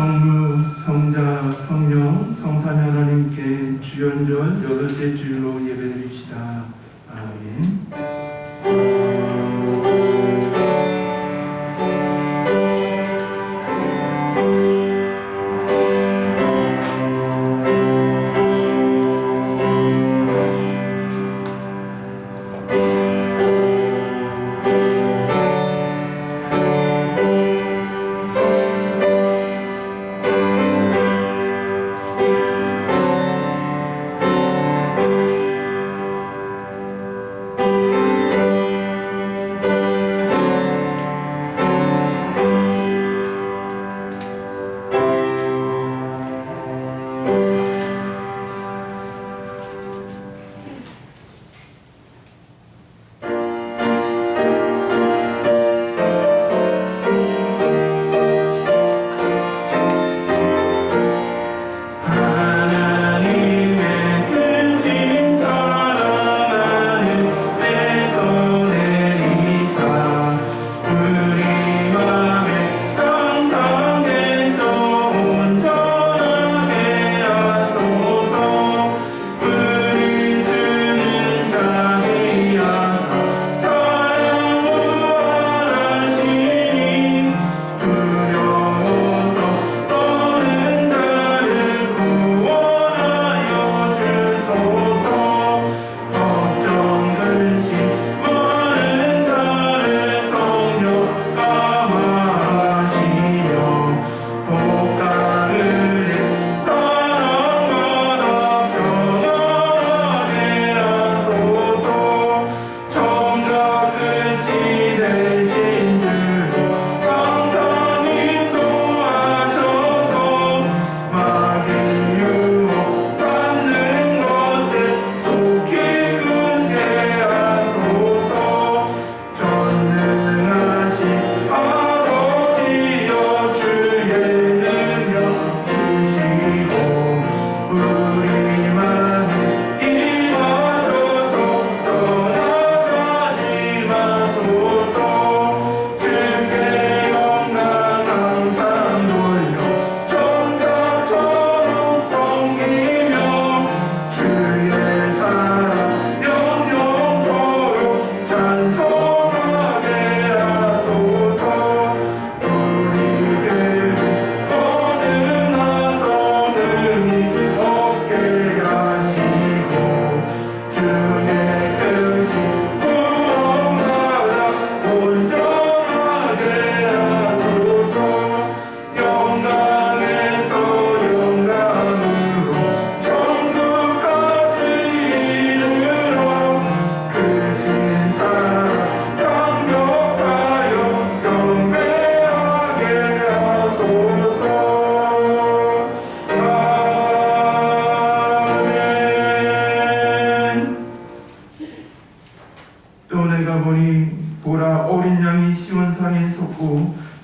성부, 성자, 성령, 성삼위 하나님께 주연절 8째 주일로 예배드립시다. 아멘.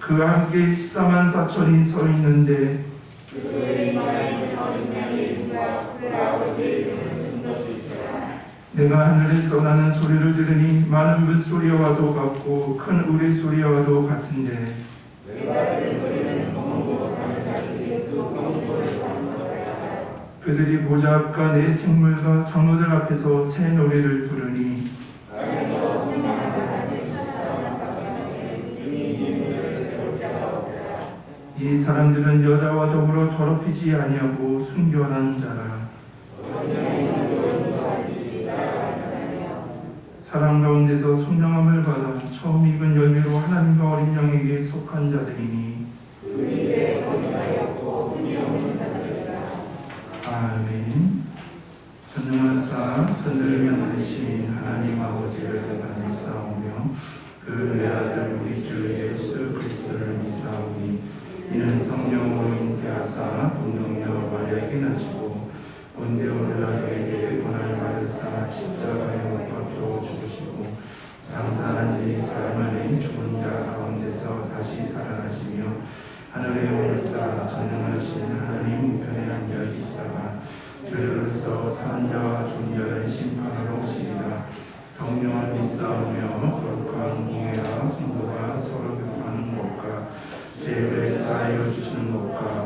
그와 함께 14만 4천이 서 있는데 내가 하늘에서 나는 소리를 들으니 많은 물소리와도 같고 큰 우레소리와도 같은데 그들이 보좌 앞과 내 생물과 장로들 앞에서 새 노래를 부르니 이 사람들은 여자와 더불어 더럽히지 아니하고 순결한 자라. 사랑 가운데서 선명함을 받아 처음 익은 열매로 하나님과 어린 양에게 속한 자들이니 아멘. 전능하사 천지를 만드신 하나님 아버지를 믿사오며 그 내 아들 우리 주 예수 그리스도를 믿사오니 이는 성령으로 잉태하사 동정녀 마리아에게 나시고 본데 오늘날에게 고난을 받으사 십자가에 못 박혀 죽으시고 장사한 지 사흘 만에 죽은 자 가운데서 다시 살아나시며 하늘에 오르사 전능하신 하나님 우편에 앉아 계시다가 주로서 산 자와 죽은 자를 심판하러 오시리라. 성령을 믿사오며 거룩한 공회와 성도가 서로 교통하는 것과 죄를 사하여 주시는 것과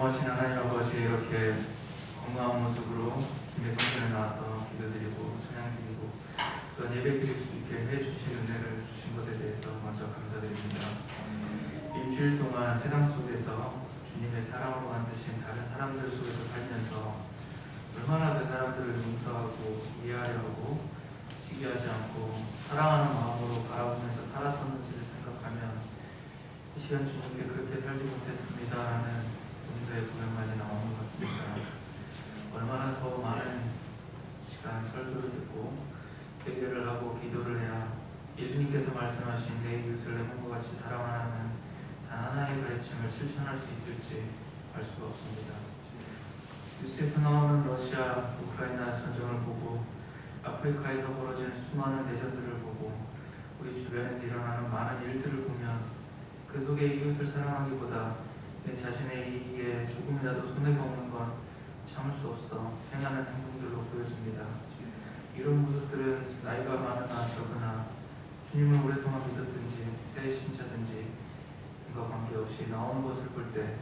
전능하신 하나님 아버지, 이렇게 건강한 모습으로 주님의 성전에 나와서 기도드리고 찬양드리고 또한 예배 드릴 수 있게 해주신 은혜를 주신 것에 대해서 먼저 감사드립니다. 일주일 동안 세상 속에서 주님의 사랑으로 만드신 다른 사람들 속에서 살면서 얼마나 그 사람들을 용서하고 이해하려 하고 시기하지 않고 사랑하는 마음으로 바라보면서 살았었는지를 생각하면 이 시간 주님께 그렇게 살지 못했습니다라는 용서의 고백만이 나오는 것 같습니다. 얼마나 더 많은 시간 설교를 듣고 예배를 하고 기도를 해야 예수님께서 말씀하신 내 이웃을 내 몸과 같이 사랑하는 단 하나의 가르침을 실천할 수 있을지 알 수가 없습니다. 뉴스에서 나오는 러시아, 우크라이나 전쟁을 보고 아프리카에서 벌어지는 수많은 내전들을 보고 우리 주변에서 일어나는 많은 일들을 보면 그 속에 이웃을 사랑하기보다 내 자신의 이익에 조금이라도 손해가 없는 건 참을 수 없어 행하는 행동들로 보여집니다. 이런 모습들은 나이가 많으나 적으나 주님을 오랫동안 믿었든지 새 신자든지 과 관계없이 나오는 것을 볼 때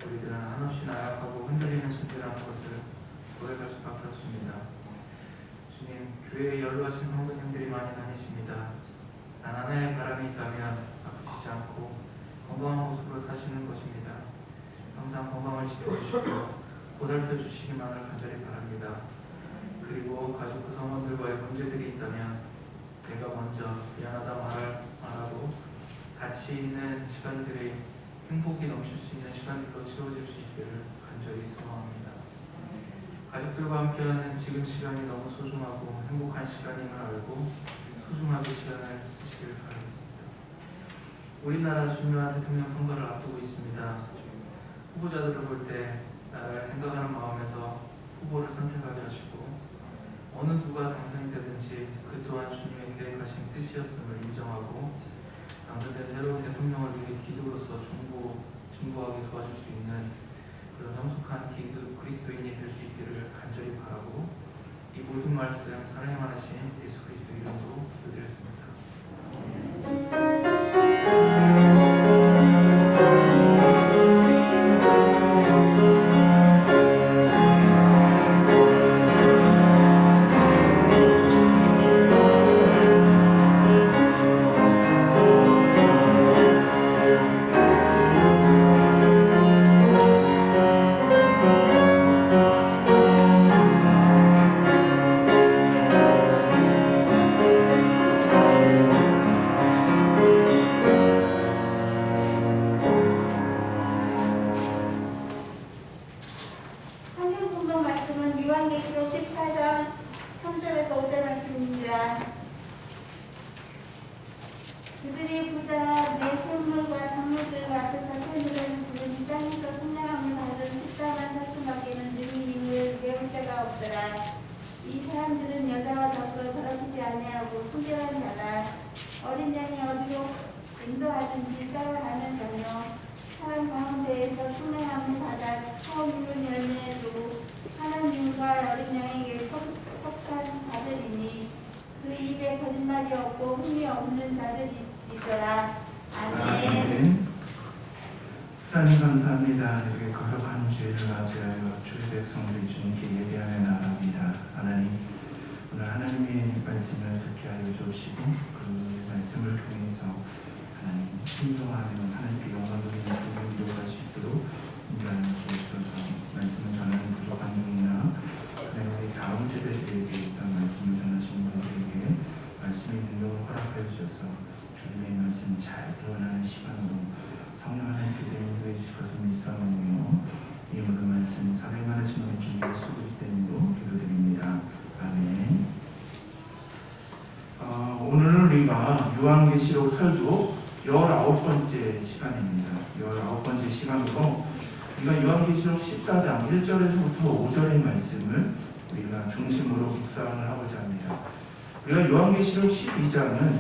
우리들은 한없이 나약하고 흔들리는 존재라는 것을 고백할 수밖에 없습니다. 주님, 교회에 연로하신 성도님들이 많이 다니십니다. 단 하나의 바람이 있다면 아프시지 않고 건강한 모습으로 사시는 것입니다. 항상 건강을 지켜주시고 보살펴 주시기만을 간절히 바랍니다. 그리고 가족 구성원들과의 문제들이 있다면 내가 먼저 미안하다 말하고 같이 있는 시간들이 행복이 넘칠 수 있는 시간들로 채워질 수 있기를 간절히 소망합니다. 가족들과 함께하는 지금 시간이 너무 소중하고 행복한 시간임을 알고 소중하게 시간을 쓰시기를 바라겠습니다. 우리나라 중요한 대통령 선거를 앞두고 있습니다. 후보자들을 볼 때 나라를 생각하는 마음에서 후보를 선택하게 하시고 어느 누가 당선이 되든지 그 또한 주님의 계획하신 뜻이었음을 인정하고 당선된 새로운 대통령을 위해 기도로서 중보하게 도와줄 수 있는 그런 성숙한 그리스도인이 될 수 있기를 간절히 바라고 이 모든 말씀 사랑에 많으신 예수 그리스도 이름으로 기도드렸습니다. 요한계시록 14장 3절에서 5절 말씀입니다. 그들이 보자 내 생물과 작물들 앞에서 새누리는 부르니 땅에서 선량함을 받은 14만 사슴밖에는 능히 이를 배울 자가 없더라. 이 사람들은 여자와 젖을 더럽히지 아니하고 순결한 자라. 어린 양이 어디로 인도하든지 따라가는 자며 사람 가운데에서 순례함을 받아 처음 이룬 열매로 하나님과 어린 양에게 속한 자들이니 그 입에 거짓말이 없고 흠이 없는 자들이더라. 아멘. 하나님 감사합니다. 이렇게 거룩한 주일을 맞이하여 주의 백성들이 주님께 예배하며 나아갑니다. 하나님, 오늘 하나님의 말씀을 듣게 하여 주시고 그 말씀을 통해서 하나님 순종하며 하나님께 영광 돌리는 삶을 이루어갈 수 있도록 인도하여 주옵소서. 말씀을 전하는 부족한 영이나 우리 다음 세대들에게 있던 말씀을 전하시는 분들에게 말씀의 능력을 허락하여 주셔서 주님의 말씀 잘 드러나는 시간으로 성령 하나님께서 인도해 주실 것을 믿사오며 이 모든 말씀 사랑만 하시는 주님 예수 그리스도 이름으로 기도드립니다. 아멘. 오늘은 우리가 요한계시록 설교 19번째 시간입니다. 19번째 시간으로 우리가 요한계시록 14장 1절에서부터 5절의 말씀을 우리가 중심으로 묵상을 하고자 합니다. 우리가 요한계시록 12장은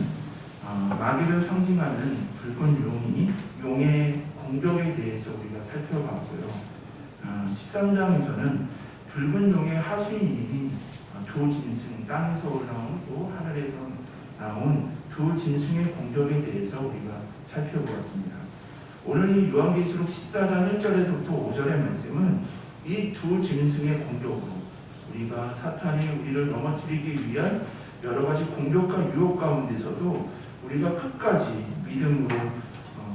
마귀를 상징하는 붉은 용이 용의 공격에 대해서 우리가 살펴봤고요. 13장에서는 붉은 용의 하수인이 두 짐승, 땅에서 올라온 또 하늘에서 나온 두 짐승의 공격에 대해서 우리가 살펴보았습니다. 오늘 이 요한계시록 14장 1절에서부터 5절의 말씀은 이 두 짐승의 공격으로 우리가 사탄이 우리를 넘어뜨리기 위한 여러 가지 공격과 유혹 가운데서도 우리가 끝까지 믿음으로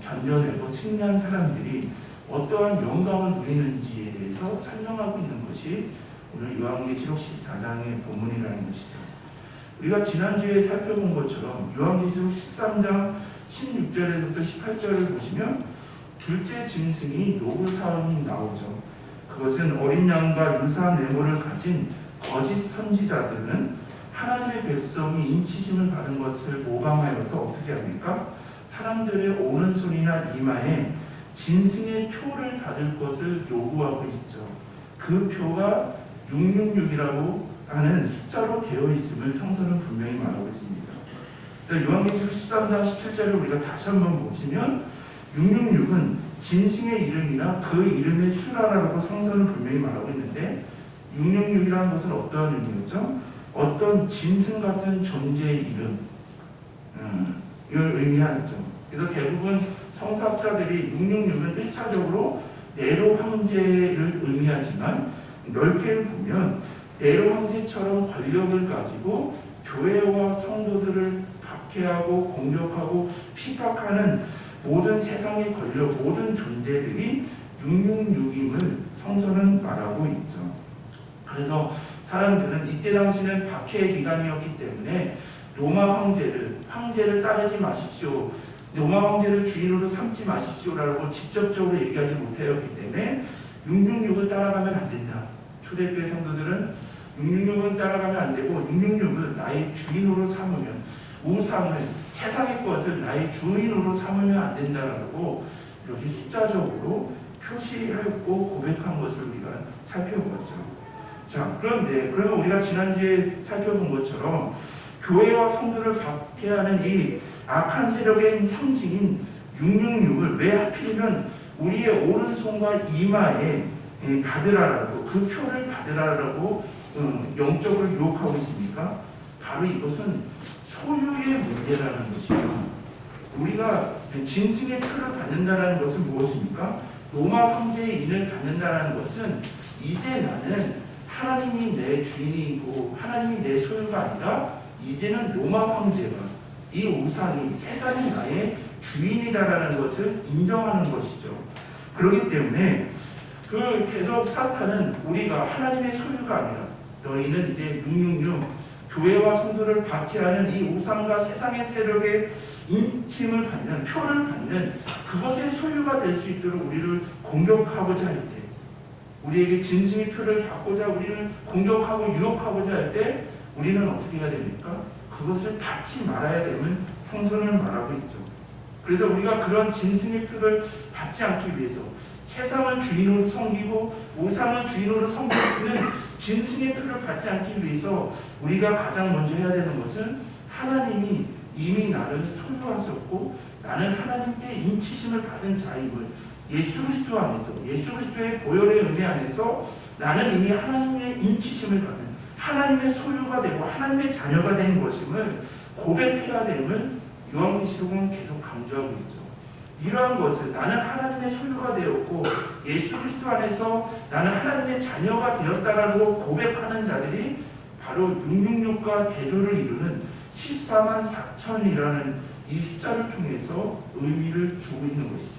견뎌내고 승리한 사람들이 어떠한 영광을 누리는지에 대해서 설명하고 있는 것이 오늘 요한계시록 14장의 본문이라는 것이죠. 우리가 지난주에 살펴본 것처럼 요한계시록 13장 16절에서부터 18절을 보시면 둘째 짐승이 노루사원이 나오죠. 그것은 어린 양과 유사한 외모를 가진 거짓 선지자들은 하나님의 백성이 인치심을 받은 것을 모방하여서 어떻게 합니까? 사람들의 오른손이나 이마에 짐승의 표를 받을 것을 요구하고 있죠. 그 표가 666이라고 하는 숫자로 되어 있음을 성서는 분명히 말하고 있습니다. 요한계시록 13장 17절을 우리가 다시 한번 보시면 666은 짐승의 이름이나 그 이름의 수라라고 성서는 분명히 말하고 있는데 666이라는 것은 어떠한 의미였죠? 어떤 짐승 같은 존재의 이름을 의미하죠. 그래서 대부분 성서학자들이 666은 1차적으로 네로 황제를 의미하지만 넓게 보면 네로 황제처럼 권력을 가지고 교회와 성도들을 박해하고 공격하고 핍박하는 모든 세상의 권력, 모든 존재들이 666임을 성서는 말하고 있죠. 그래서 사람들은 이때 당시는 박해의 기간이었기 때문에 로마 황제를 따르지 마십시오, 로마 황제를 주인으로 삼지 마십시오라고 직접적으로 얘기하지 못하였기 때문에 666을 따라가면 안 된다. 초대교회 성도들은 666은 따라가면 안 되고 666을 나의 주인으로 삼으면, 우상을, 세상의 것을 나의 주인으로 삼으면 안 된다라고 이렇게 숫자적으로 표시하였고 고백한 것을 우리가 살펴보았죠. 자, 그런데 그러면 우리가 지난주에 살펴본 것처럼 교회와 성도를 박해하는 이 악한 세력의 상징인 666을 왜 하필이면 우리의 오른손과 이마에 받으라라고, 그 표를 받으라라고 영적으로 유혹하고 있습니까? 바로 이것은 소유의 문제라는 것이죠. 우리가 짐승의 표를 받는다는 것은 무엇입니까? 로마 황제의 인을 받는다는 것은 이제 나는 하나님이 내 주인이고 하나님이 내 소유가 아니라 이제는 로마 황제가, 이 우상이, 세상이 나의 주인이다라는 것을 인정하는 것이죠. 그렇기 때문에 계속 사탄은 우리가 하나님의 소유가 아니라 너희는 이제 666 교회와 성도를 박해하는 이 우상과 세상의 세력의 인침을 받는, 표를 받는 그것의 소유가 될 수 있도록 우리를 공격하고자 할 때, 우리에게 짐승의 표를 받고자 우리를 공격하고 유혹하고자 할 때 우리는 어떻게 해야 됩니까? 그것을 받지 말아야 되는 성서는 말하고 있죠. 그래서 우리가 그런 짐승의 표를 받지 않기 위해서 세상을 주인으로 섬기고 우상을 주인으로 섬기는 짐승의 표를 받지 않기 위해서 우리가 가장 먼저 해야 되는 것은 하나님이 이미 나를 소유하셨고 나는 하나님께 인치심을 받은 자임을 예수 그리스도 안에서, 예수 그리스도의 보혈의 은혜 안에서 나는 이미 하나님의 인치심을 받은 하나님의 소유가 되고 하나님의 자녀가 된 것임을 고백해야 됨을 요한계시록은 계속 강조하고 있죠. 이러한 것을 나는 하나님의 소유가 되었고 예수 그리스도 안에서 나는 하나님의 자녀가 되었다라고 고백하는 자들이 바로 666과 대조를 이루는 14만 4천이라는 이 숫자를 통해서 의미를 주고 있는 것이죠.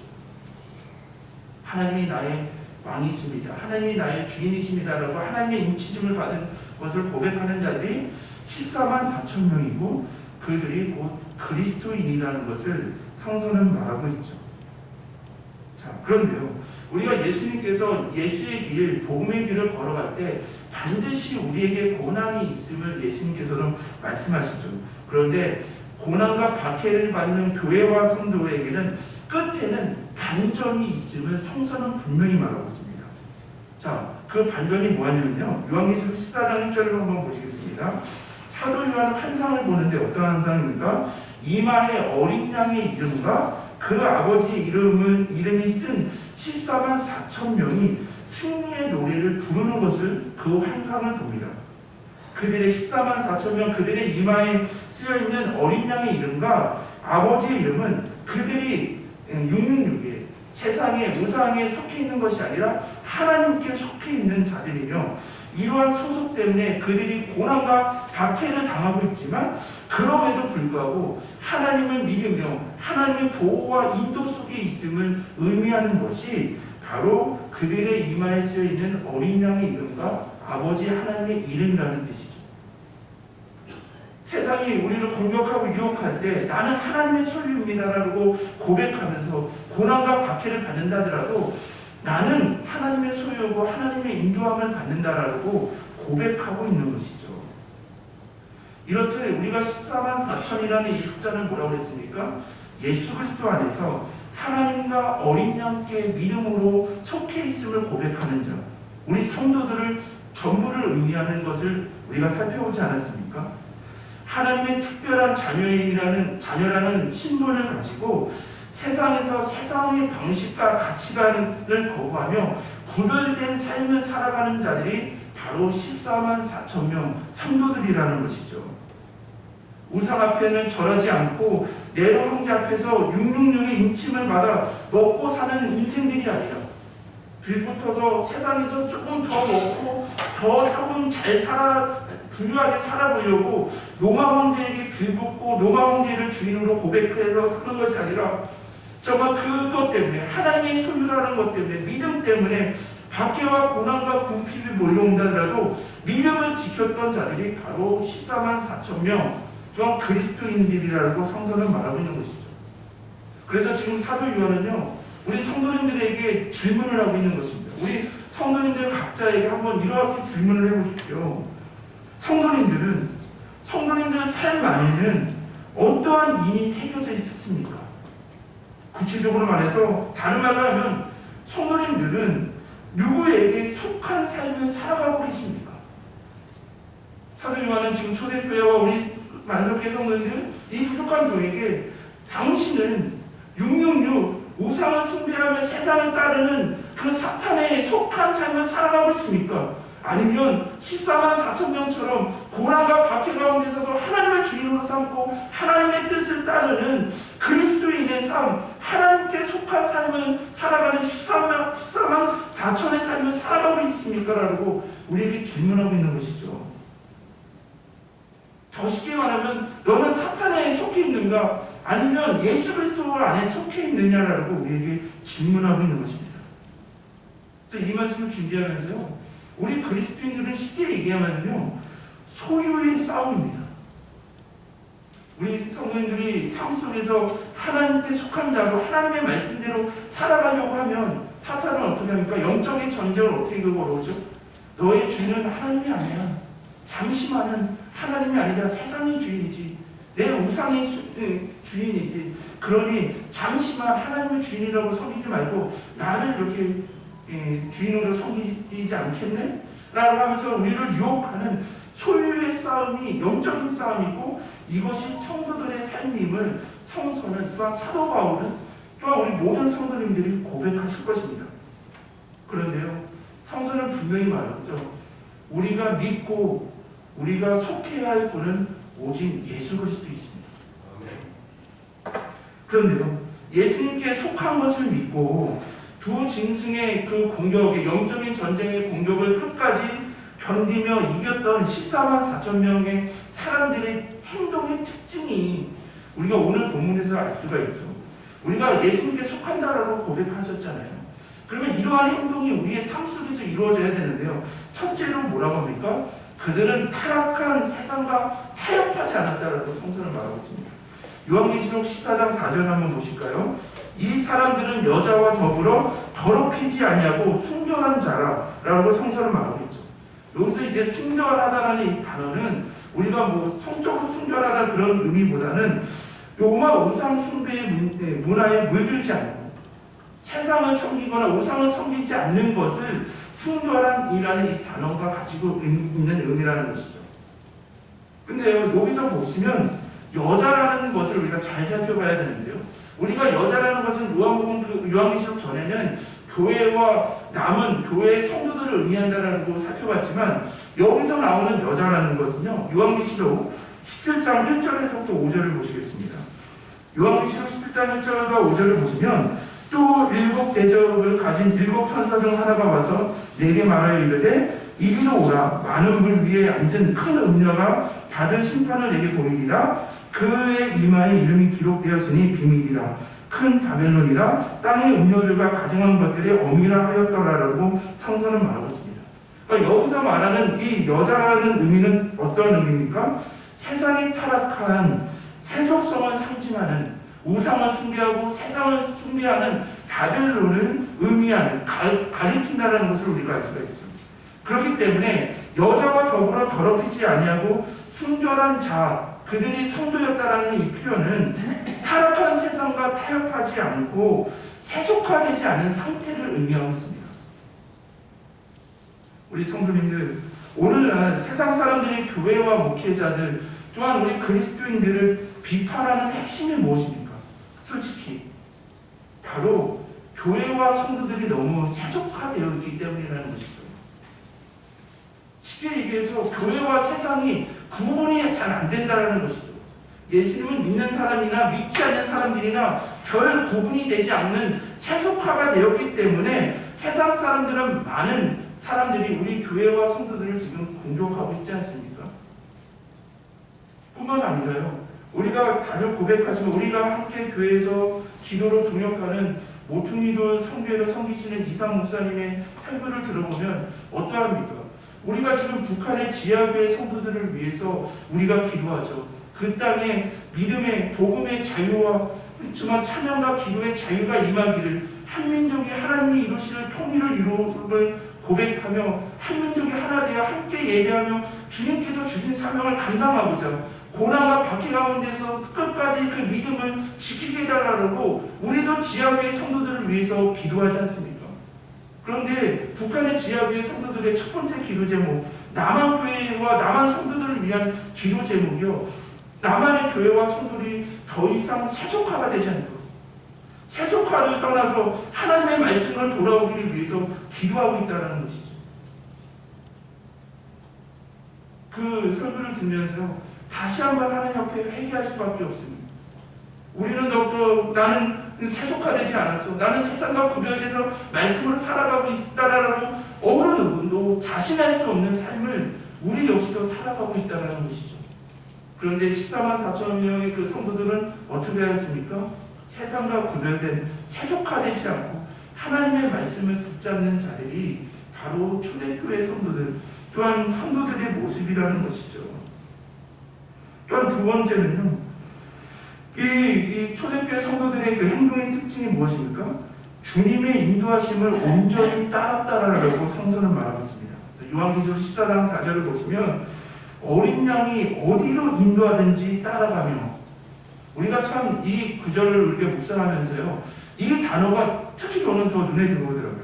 하나님이 나의 왕이십니다, 하나님이 나의 주인이십니다라고 하나님의 인치심을 받은 것을 고백하는 자들이 14만 4천 명이고 그들이 곧 그리스도인이라는 것을 성서는 말하고 있죠. 자, 그런데요, 우리가 예수님께서 예수의 길, 복음의 길을 걸어갈 때 반드시 우리에게 고난이 있음을 예수님께서는 말씀하시죠. 그런데 고난과 박해를 받는 교회와 성도에게는 끝에는 반전이 있음을 성서는 분명히 말하고 있습니다. 자, 그 반전이 뭐냐면요, 요한계시록 14장 1절을 한번 보시겠습니다. 사도 요한은 환상을 보는데 어떤 환상입니까? 이마에 어린 양의 이름과 그 아버지의 이름이 쓴 14만 4천 명이 승리의 노래를 부르는 것을 그 환상을 봅니다. 그들의 14만 4천 명, 그들의 이마에 쓰여있는 어린 양의 이름과 아버지의 이름은 그들이 666에 세상에 우상에 속해 있는 것이 아니라 하나님께 속해 있는 자들이며 이러한 소속 때문에 그들이 고난과 박해를 당하고 있지만 그럼에도 불구하고 하나님을 믿으며 하나님의 보호와 인도 속에 있음을 의미하는 것이 바로 그들의 이마에 쓰여 있는 어린 양의 이름과 아버지 하나님의 이름이라는 뜻이죠. 세상이 우리를 공격하고 유혹할 때 나는 하나님의 소유입니다라고 고백하면서 고난과 박해를 받는다 하더라도 나는 하나님의 소유고 하나님의 인도함을 받는다라고 고백하고 있는 것이죠. 이렇듯 우리가 14만 4천이라는 이 숫자는 뭐라고 했습니까? 예수 그리스도 안에서 하나님과 어린 양께 믿음으로 속해 있음을 고백하는 자, 우리 성도들을 전부를 의미하는 것을 우리가 살펴보지 않았습니까? 하나님의 특별한 자녀라는 신분을 가지고 세상에서 세상의 방식과 가치관을 거부하며 구별된 삶을 살아가는 자들이 바로 14만 4천 명 성도들이라는 것이죠. 우상 앞에는 절하지 않고 네로 형제 앞에서 666의 인침을 받아 먹고 사는 인생들이 아니라 빌붙어서 세상에서 조금 더 먹고 더 조금 잘 부유하게 살아보려고 로마 황제에게 빌붙고 로마 황제를 주인으로 고백해서 사는 것이 아니라 정말 그것 때문에 하나님의 소유라는 것 때문에 믿음 때문에 박해와 고난과 궁핍이 몰려온다 하더라도 믿음을 지켰던 자들이 바로 14만 4천 명 또한 그리스도인들이라고 성서는 말하고 있는 것이죠. 그래서 지금 사도 요한은요 우리 성도님들에게 질문을 하고 있는 것입니다. 우리 성도님들 각자에게 한번 이렇게 질문을 해보십시오. 성도님들 삶 안에는 어떠한 인이 새겨져 있습니까? 구체적으로 말해서 다른 말로 하면 성도님들은 누구에게 속한 삶을 살아가고 계십니까? 사도 요한은 지금 초대교회와 우리 만석교회 성도님들 이 부족한 교회에게 당신은 666 우상을 숭배하며 세상을 따르는 그 사탄에 속한 삶을 살아가고 있습니까? 아니면 14만 4천 명처럼 고난과 박해 가운데서도 하나님을 주인으로 삼고 하나님의 뜻을 따르는 그리스도인의 삶, 하나님께 속한 삶을 살아가는 14만 4천의 삶을 살아가고 있습니까? 라고 우리에게 질문하고 있는 것이죠. 더 쉽게 말하면 너는 사탄에 속해 있는가? 아니면 예수 그리스도 안에 속해 있느냐라고 우리에게 질문하고 있는 것입니다. 그래서 이 말씀을 준비하면서요. 우리 그리스도인들은 쉽게 얘기하면요. 소유의 싸움입니다. 우리 성도님들이 삶 속에서 하나님께 속한 자로 하나님의 말씀대로 살아가려고 하면 사탄은 어떻게 합니까? 영적인 전쟁을 어떻게 걸어오죠? 너의 주인은 하나님이 아니야. 잠시만은 하나님이 아니라 세상의 주인이지. 내 우상의 주인이지. 그러니 잠시만 하나님의 주인이라고 섬기지 말고 나를 이렇게 주인으로 섬기지 않겠네? 라고 하면서 우리를 유혹하는 소유의 싸움이 영적인 싸움이고 이것이 성도들의 삶임을 성서는 또한 사도 바울은 또한 우리 모든 성도님들이 고백하실 것입니다. 그런데요. 성서는 분명히 말하죠. 우리가 믿고 우리가 속해야 할 분은 오직 예수 그리스도이십니다. 그런데요. 예수님께 속한 것을 믿고 두 짐승의 그 공격의 영적인 전쟁의 공격을 끝까지 견디며 이겼던 14만 4천 명의 사람들의 행동의 특징이 우리가 오늘 본문에서 알 수가 있죠. 우리가 예수님께 속한다라고 고백하셨잖아요. 그러면 이러한 행동이 우리의 삶 속에서 이루어져야 되는데요. 첫째로 뭐라고 합니까? 그들은 타락한 세상과 타협하지 않았다라고 성서는 말하고 있습니다. 요한계시록 14장 4절 한번 보실까요? 이 사람들은 여자와 더불어 더럽히지 아니하고 순결한 자라라고 성서는 말하고 있죠. 여기서 이제 순결하다라는 이 단어는 우리가 뭐 성적으로 순결하다 그런 의미보다는 로마 우상 숭배의 문화에 물들지 않고 세상을 섬기거나 우상을 섬기지 않는 것을 순결한이라는 이 단어가 가지고 있는 의미라는 것이죠. 근데 여기서 보시면 여자라는 것을 우리가 잘 살펴봐야 되는데요. 우리가 여자라는 것은 요한계시록 전에는 교회와 남은 교회의 성도들을 의미한다라고 살펴봤지만 여기서 나오는 여자라는 것은요. 요한계시록 17장 1절에서부터 5절을 보시겠습니다. 요한계시록 17장 1절과 5절을 보시면 또 7 대접을 가진 7 천사 중 하나가 와서 내게 말하여 이르되 이리로 오라. 많은 물 위에 앉은 큰 음녀가 받을 심판을 내게 보이리라. 그의 이마에 이름이 기록되었으니 비밀이라. 큰 바벨론이라. 땅의 음녀들과 가증한 것들의 어미라 하였더라라고 성서는 말하고 있습니다. 그러니까 여기서 말하는 이 여자라는 의미는 어떤 의미입니까? 세상이 타락한 세속성을 상징하는, 우상을 숭배하고 세상을 숭배하는 바벨론을 의미하는, 가리킨다는 것을 우리가 알 수가 있죠. 그렇기 때문에 여자와 더불어 더럽히지 아니하고 순결한 자, 그들이 성도였다라는 이 표현은 타락한 세상과 타협하지 않고 세속화되지 않은 상태를 의미하고 있습니다. 우리 성도님들, 오늘날 세상 사람들이 교회와 목회자들 또한 우리 그리스도인들을 비판하는 핵심이 무엇입니까? 솔직히 바로 교회와 성도들이 너무 세속화되어 있기 때문이라는 것이죠. 쉽게 얘기해서 교회와 세상이 구분이 잘 안 된다는 것이죠. 예수님을 믿는 사람이나 믿지 않는 사람들이나 별 구분이 되지 않는 세속화가 되었기 때문에 세상 사람들은, 많은 사람들이 우리 교회와 성도들을 지금 공격하고 있지 않습니까? 뿐만 아니라요, 우리가 다들 고백하지만 우리가 함께 교회에서 기도로 동역하는 모퉁이돌 성교회로 섬기시는 이상 목사님의 설교를 들어보면 어떠합니까? 우리가 지금 북한의 지하교회 성도들을 위해서 우리가 기도하죠. 그 땅에 믿음의, 복음의 자유와 정말 찬양과 기도의 자유가 임하기를, 한민족이 하나님이 이루시는 통일을 이루음을 고백하며 한민족이 하나 되어 함께 예배하며 주님께서 주신 사명을 감당하고자 고난과 박해 가운데서 끝까지 그 믿음을 지키게 해달라고 우리도 지하교회 성도들을 위해서 기도하지 않습니까? 그런데 북한의 지하교회 성도들의 첫 번째 기도 제목, 남한교회와 남한 성도들을 위한 기도 제목이요, 남한의 교회와 성도들이 더 이상 세속화가 되지 않도록, 세속화를 떠나서 하나님의 말씀을 돌아오기를 위해서 기도하고 있다는 것이죠. 그 설교를 들으면서 다시 한번 하나님 앞에 회개할 수밖에 없습니다. 우리는 더욱더 나는 세속화되지 않았어, 나는 세상과 구별돼서 말씀으로 살아가고 있다라고 어느 누구도 자신할 수 없는 삶을 우리 역시도 살아가고 있다는 것이죠. 그런데 14만 4천 명의 그 성도들은 어떻게 하였습니까? 세상과 구별된, 세속화되지 않고 하나님의 말씀을 붙잡는 자들이 바로 초대교회 성도들, 또한 성도들의 모습이라는 것이죠. 또한 두 번째는요, 이 초대교회 성도들의 그 행동의 특징이 무엇입니까? 주님의 인도하심을 온전히 따랐다라고 성서는 말하고 있습니다. 요한계시록 14장 4절을 보시면 어린 양이 어디로 인도하든지 따라가며, 우리가 참 이 구절을 우리가 묵상하면서요, 이 단어가 특히 저는 더 눈에 들어오더라고요.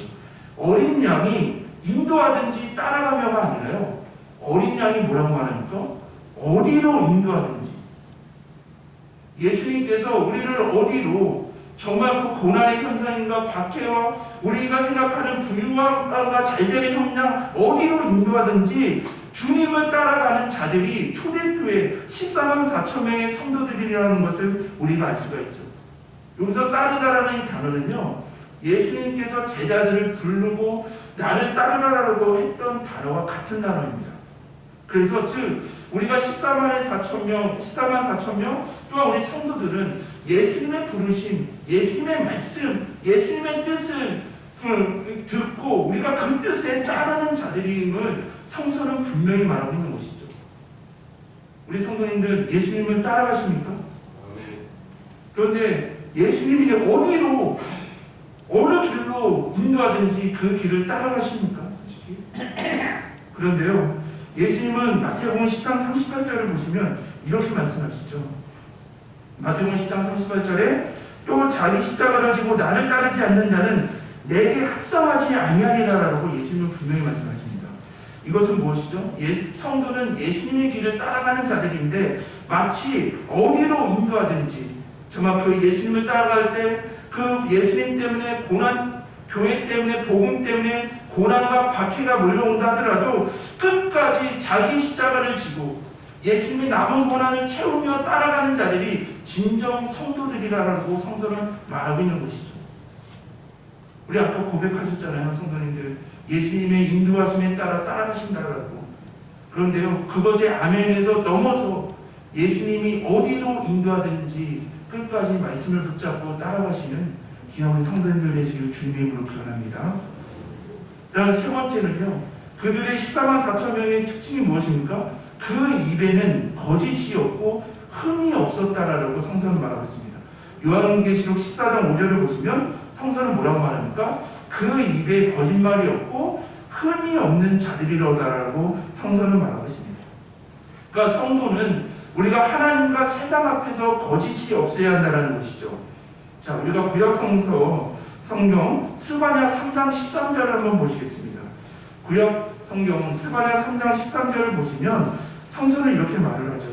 어린 양이 인도하든지 따라가며가 아니라요, 어린 양이 뭐라고 말합니까? 어디로 인도하든지. 예수님께서 우리를 어디로, 정말 그 고난의 현상인가 박해와 우리가 생각하는 부유함과 잘됨의 형량 어디로 인도하든지 주님을 따라가는 자들이 초대교회 14만 4천 명의 성도들이라는 것을 우리가 알 수가 있죠. 여기서 따르다라는 이 단어는요, 예수님께서 제자들을 부르고 나를 따르라라고 했던 단어와 같은 단어입니다. 그래서 즉 우리가 14만 4천 명 또한 우리 성도들은 예수님의 부르심, 예수님의 말씀, 예수님의 뜻을 듣고 우리가 그 뜻에 따르는 자들임을 성서는 분명히 말하고 있는 것이죠. 우리 성도님들 예수님을 따라가십니까? 그런데 예수님이 어디로, 어느 길로 인도하든지 그 길을 따라가십니까? 솔직히. 그런데요, 예수님은 마태복음 10장 38절을 보시면 이렇게 말씀하시죠. 마태복음 10장 38절에 또 자기 십자가를 지고 나를 따르지 않는 자는 내게 합당하지 아니하리라라고 예수님은 분명히 말씀하십니다. 이것은 무엇이죠? 성도는 예수님의 길을 따라가는 자들인데 마치 어디로 인도하든지, 정말 그 예수님을 따라갈 때 그 예수님 때문에 고난, 교회 때문에, 복음 때문에 고난과 박해가 몰려온다 하더라도 끝까지 자기 십자가를 지고 예수님의 남은 고난을 채우며 따라가는 자들이 진정 성도들이라고 성서는 말하고 있는 것이죠. 우리 아까 고백하셨잖아요, 성도님들. 예수님의 인도하심에 따라 따라가신다라고. 그런데요, 그것의 아멘에서 넘어서 예수님이 어디로 인도하든지 끝까지 말씀을 붙잡고 따라가시는 귀한 성도님들 되시길 주님의 이름으로 기원합니다. 다음 세 번째는요, 그들의 14만 4천 명의 특징이 무엇입니까? 그 입에는 거짓이 없고 흠이 없었다라고 성서는 말하고 있습니다. 요한계시록 14장 5절을 보시면 성서는 뭐라고 말합니까? 그 입에 거짓말이 없고 흠이 없는 자들이로다라고 성서는 말하고 있습니다. 그러니까 성도는 우리가 하나님과 세상 앞에서 거짓이 없어야 한다는 것이죠. 자, 우리가 구약 성경 스바냐 3장 13절을 한번 보시겠습니다. 구약 성경 스바냐 3장 13절을 보시면 성서는 이렇게 말을 하죠.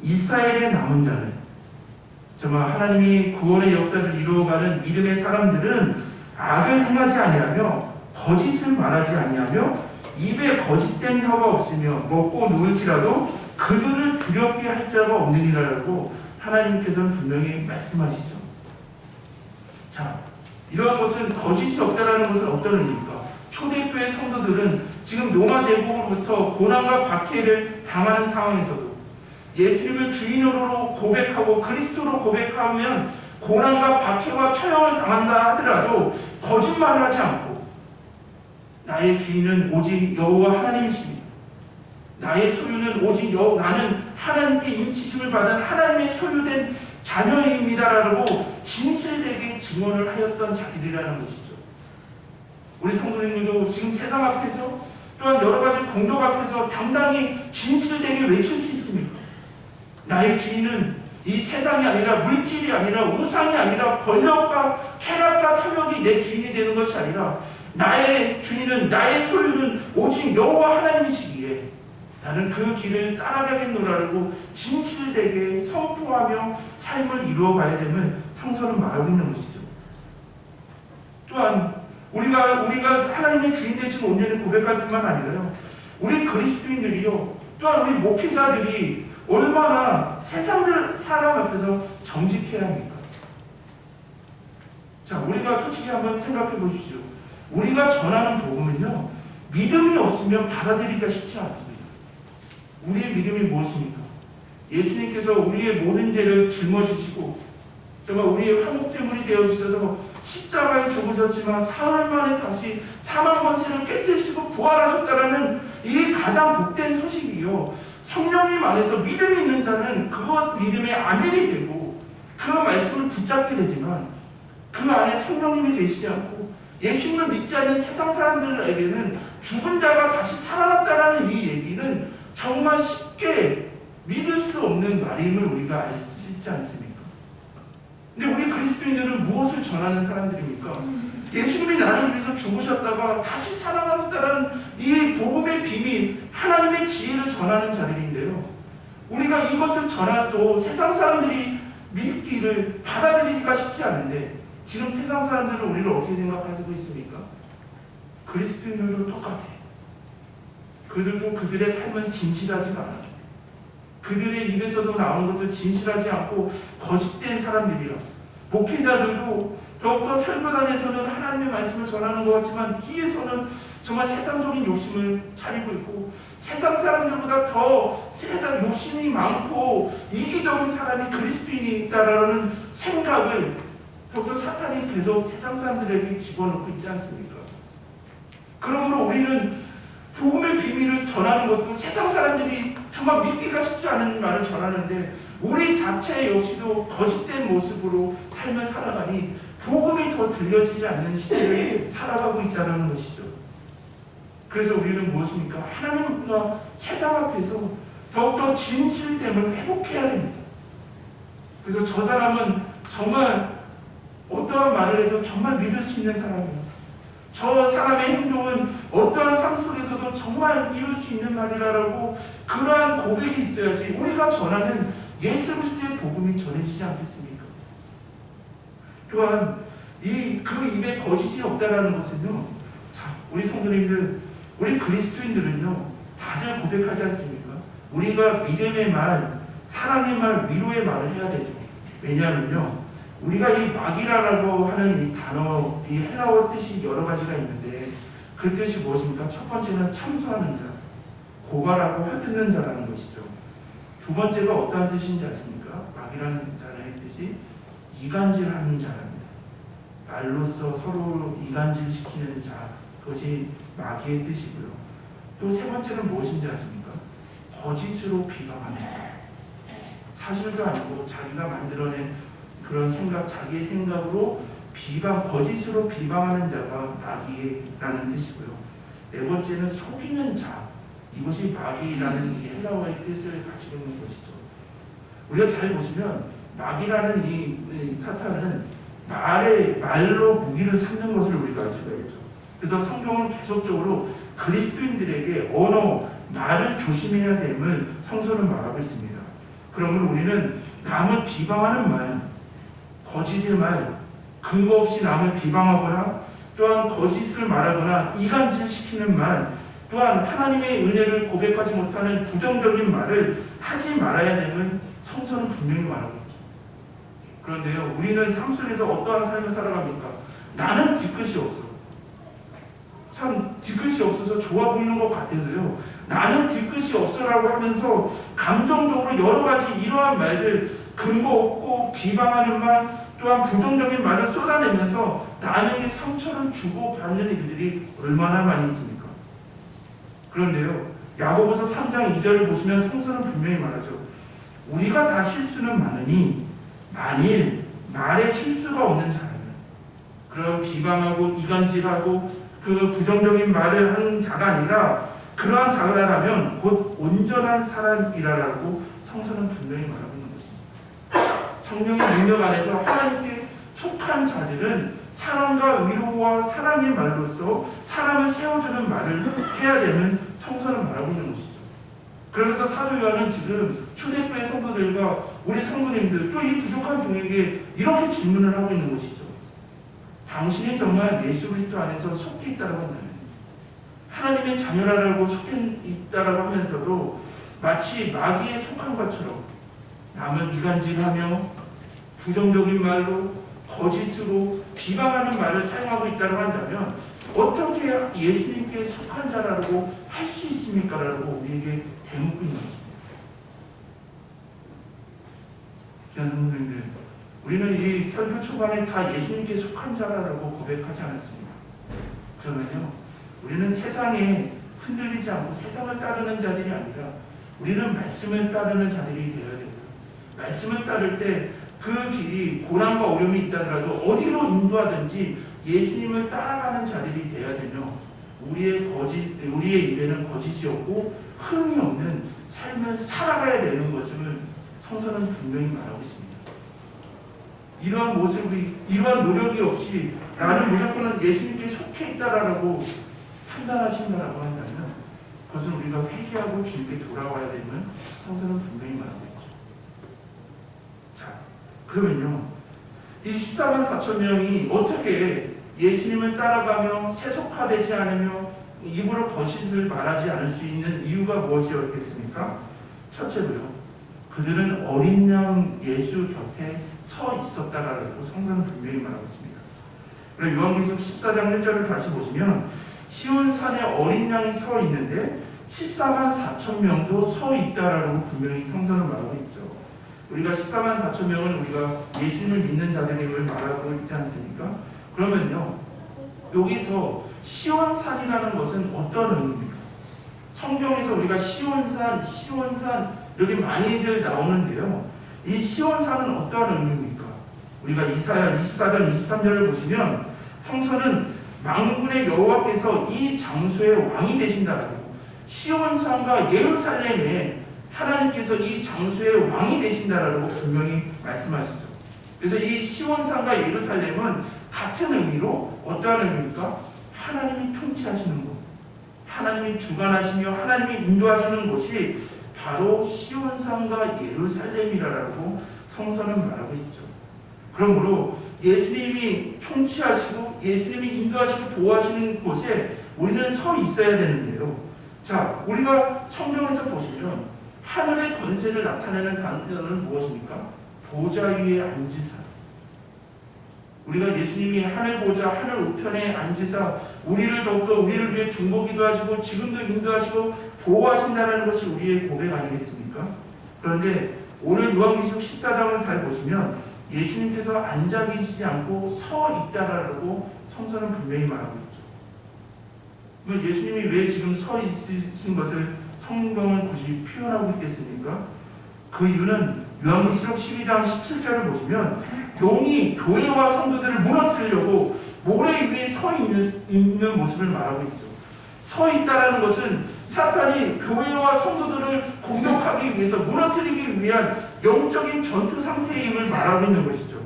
이스라엘의 남은 자는, 정말 하나님이 구원의 역사를 이루어가는 믿음의 사람들은 악을 행하지 아니하며 거짓을 말하지 아니하며 입에 거짓된 혀가 없으며 먹고 누울지라도 그들을 두렵게 할 자가 없느니라고 하나님께서는 분명히 말씀하시죠. 자, 이러한 것은 거짓이 없다라는 것은 어떤 의미입니까? 초대교회 성도들은 지금 로마 제국으로부터 고난과 박해를 당하는 상황에서도 예수님을 주인으로 고백하고 그리스도로 고백하면 고난과 박해와 처형을 당한다 하더라도 거짓말을 하지 않고 나의 주인은 오직 여호와 하나님이십니다. 나의 소유는 오직 나는 하나님께 인치심을 받은 하나님의 소유된 자녀입니다라고 진실되게 증언을 하였던 자들이라는 것이죠. 우리 성도님들도 지금 세상 앞에서 또한 여러 가지 공덕 앞에서 당당히 진실되게 외칠 수 있습니까? 나의 주인은 이 세상이 아니라 물질이 아니라 우상이 아니라 권력과 쾌락과 탐욕이 내 주인이 되는 것이 아니라 나의 주인은 나의 소유는 오직 여호와 하나님이시기에 나는 그 길을 따라가겠노라고 진실되게 선포하며 삶을 이루어 가야 됨을 성서는 말하고 있는 것이죠. 또한 우리가 하나님의 주인 되심을 온전히 고백할 뿐만 아니라요, 우리 그리스도인들이요, 또한 우리 목회자들이 얼마나 세상들 사람 앞에서 정직해야 합니까? 자, 우리가 솔직히 한번 생각해 보십시오. 우리가 전하는 복음은요, 믿음이 없으면 받아들이기가 쉽지 않습니다. 우리의 믿음이 무엇입니까? 예수님께서 우리의 모든 죄를 짊어지시고 정말 우리의 화목제물이 되어주셔서 십자가에 죽으셨지만 사흘 만에 다시 사망 권세를 깨뜨리시고 부활하셨다라는 이 가장 복된 소식이요, 성령님 안에서 믿음이 있는 자는 그것 믿음의 아멘이 되고 그 말씀을 붙잡게 되지만 그 안에 성령님이 계시지 않고 예수님을 믿지 않는 세상 사람들에게는 죽은 자가 다시 살아났다라는 이 얘기는 정말 쉽게 믿을 수 없는 말임을 우리가 알 수 있지 않습니까? 근데 우리 그리스도인들은 무엇을 전하는 사람들입니까? 예수님이 나를 위해서 죽으셨다가 다시 살아나셨다는 이 복음의 비밀, 하나님의 지혜를 전하는 자들인데요, 우리가 이것을 전해도 세상 사람들이 믿기를 받아들이기가 쉽지 않은데 지금 세상 사람들은 우리를 어떻게 생각하고 있습니까? 그리스도인들도 똑같아요. 그들도 그들의 삶은 진실하지가 않아요. 그들의 입에서도 나오는 것도 진실하지 않고 거짓된 사람들이라. 목회자들도 더욱더 설교단에서는 하나님의 말씀을 전하는 것 같지만 뒤에서는 정말 세상적인 욕심을 차리고 있고 세상 사람들보다 더 세상 욕심이 많고 이기적인 사람이 그리스도인이 있다라는 생각을 더욱더 사탄이 계속 세상 사람들에게 집어넣고 있지 않습니까? 그러므로 우리는 복음의 비밀을 전하는 것도 세상 사람들이 정말 믿기가 쉽지 않은 말을 전하는데 우리 자체 역시도 거짓된 모습으로 삶을 살아가니 복음이 더 들려지지 않는 시대를 살아가고 있다는 것이죠. 그래서 우리는 무엇입니까? 하나님과 세상 앞에서 더욱더 진실됨을 회복해야 됩니다. 그래서 저 사람은 정말 어떠한 말을 해도 정말 믿을 수 있는 사람이에요. 저 사람의 행동은 어떠한 삶 속에서도 정말 이룰 수 있는 말이라고 그러한 고백이 있어야지 우리가 전하는 예수 그리스도의 복음이 전해지지 않겠습니까? 또한 그 입에 거짓이 없다라는 것은요, 자, 우리 성도님들, 우리 그리스도인들은요 다들 고백하지 않습니까? 우리가 믿음의 말, 사랑의 말, 위로의 말을 해야 되죠. 왜냐하면요, 우리가 이 마기라라고 하는 이 단어, 이 헬라어 뜻이 여러 가지가 있는데 그 뜻이 무엇입니까? 첫 번째는 참소하는 자, 고발하고 헐뜯는 자라는 것이죠. 두 번째가 어떠한 뜻인지 아십니까? 마기라는 단어의 뜻이 이간질하는 자랍니다. 말로써 서로 이간질시키는 자, 그것이 마귀의 뜻이고요. 또 세 번째는 무엇인지 아십니까? 거짓으로 비방하는 자. 사실도 아니고 자기가 만들어낸 그런 생각, 자기의 생각으로 거짓으로 비방하는 자가 마귀라는 뜻이고요. 네 번째는 속이는 자. 이것이 마귀라는 이 헬라어의 뜻을 가지고 있는 것이죠. 우리가 잘 보시면 마귀라는 이 사탄은 말로 무기를 삼는 것을 우리가 알 수가 있죠. 그래서 성경은 계속적으로 그리스도인들에게 언어, 말을 조심해야 됨을 성서는 말하고 있습니다. 그러므로 우리는 남을 비방하는 말, 거짓의 말, 근거 없이 남을 비방하거나 또한 거짓을 말하거나 이간질시키는 말, 또한 하나님의 은혜를 고백하지 못하는 부정적인 말을 하지 말아야 됨을 성서는 분명히 말하고 있죠. 그런데요, 우리는 삶 속에서 어떠한 삶을 살아갑니까? 나는 뒤끝이 없어. 참 뒤끝이 없어서 좋아 보이는 것 같아도요, 나는 뒤끝이 없어라고 하면서 감정적으로 여러 가지 이러한 말들, 근거 없고 비방하는 말, 또한 부정적인 말을 쏟아내면서 남에게 상처를 주고 받는 일들이 얼마나 많이 있습니까? 그런데요, 야고보서 3장 2절을 보시면 성서는 분명히 말하죠. 우리가 다 실수는 많으니 만일 말에 실수가 없는 자라면, 그런 비방하고 이간질하고 그 부정적인 말을 하는 자가 아니라 그러한 자라면 곧 온전한 사람이라라고 성서는 분명히 말하고 있는 것입니다. 성령의 능력 안에서 하나님께 속한 자들은 사랑과 위로와 사랑의 말로써 사람을 세워주는 말을 해야 되는 성서는 말하고 있는 것이죠. 그러면서 사도 요한은 지금 초대교회 성도들과 우리 성도님들 또 이 부족한 종에게 이렇게 질문을 하고 있는 것이죠. 당신이 정말 예수 그리스도 안에서 속해 있다고 한다면, 하나님의 자녀라고 속해 있다고 하면서도 마치 마귀에 속한 것처럼 남을 이간질하며 부정적인 말로 거짓으로 비방하는 말을 사용하고 있다고 한다면 어떻게 예수님께 속한 자라고 할 수 있습니까? 라고 우리에게 대묻고 있는 것입니다. 귀한 성도님들, 우리는 이 설교 초반에 다 예수님께 속한 자라고 고백하지 않았습니다. 그러면요, 우리는 세상에 흔들리지 않고 세상을 따르는 자들이 아니라 우리는 말씀을 따르는 자들이 되어야 됩니다. 말씀을 따를 때 그 길이 고난과 어려움이 있다더라도 어디로 인도하든지 예수님을 따라가는 자들이 되어야 되며, 우리의 입에는 거짓이 없고 흠이 없는 삶을 살아가야 되는 것을 성서는 분명히 말하고 있습니다. 이러한 모습이, 이러한 노력이 없이 나는 무조건 예수님께 속해 있다라고 판단하신다라고 한다면 그것은 우리가 회개하고 주님께 돌아와야 되는 성서는 분명히 말하고 있죠. 자, 그러면요, 이 14만 4천 명이 어떻게 예수님을 따라가며 세속화되지 않으며 입으로 거짓을 말하지 않을 수 있는 이유가 무엇이었겠습니까? 첫째로요, 그들은 어린 양 예수 곁에 서 있었다라고 성서는 분명히 말하고 있습니다. 그리고 요한계시록 14장 1절을 다시 보시면 시온산에 어린 양이 서 있는데 14만 4천 명도 서 있다라고 분명히 성서는 말하고 있죠. 우리가 14만 4천 명은 우리가 예수님을 믿는 자들임을 말하고 있지 않습니까? 그러면요, 여기서 시온산이라는 것은 어떤 의미입니까? 성경에서 우리가 시온산 이렇게 많이들 나오는데요, 이 시온산은 어떠한 의미입니까? 우리가 이사야 24장 23절을 보시면 성서는 만군의 여호와께서 이 장소의 왕이 되신다라고, 시온산과 예루살렘에 하나님께서 이 장소의 왕이 되신다라고 분명히 말씀하시죠. 그래서 이 시온산과 예루살렘은 같은 의미로 어떠한 의미입니까? 하나님이 통치하시는 곳, 하나님이 주관하시며 하나님이 인도하시는 곳이 바로 시온산과 예루살렘이라고 성서는 말하고 있죠. 그러므로 예수님이 통치하시고 예수님이 인도하시고 보호하시는 곳에 우리는 서 있어야 되는데요. 자, 우리가 성경에서 보시면 하늘의 권세를 나타내는 단어는 무엇입니까? 보좌 위에 앉으사. 우리가 예수님이 하늘 보좌 하늘 우편에 앉으사 우리를 더욱더 우리를 위해 중보기도 하시고 지금도 인도하시고 보호하신다는 것이 우리의 고백 아니겠습니까? 그런데 오늘 요한계시록 14장을 잘 보시면 예수님께서 앉아 계시지 않고 서 있다라고 성서는 분명히 말하고 있죠. 그럼 예수님이 왜 지금 서 있으신 것을 성경은 굳이 표현하고 있겠습니까? 그 이유는 요한계시록 12장 17절을 보시면 용이 교회와 성도들을 무너뜨리려고 모래 위에 서 있는 모습을 말하고 있죠. 서 있다라는 것은 사탄이 교회와 성도들을 공격하기 위해서 무너뜨리기 위한 영적인 전투 상태임을 말하고 있는 것이죠.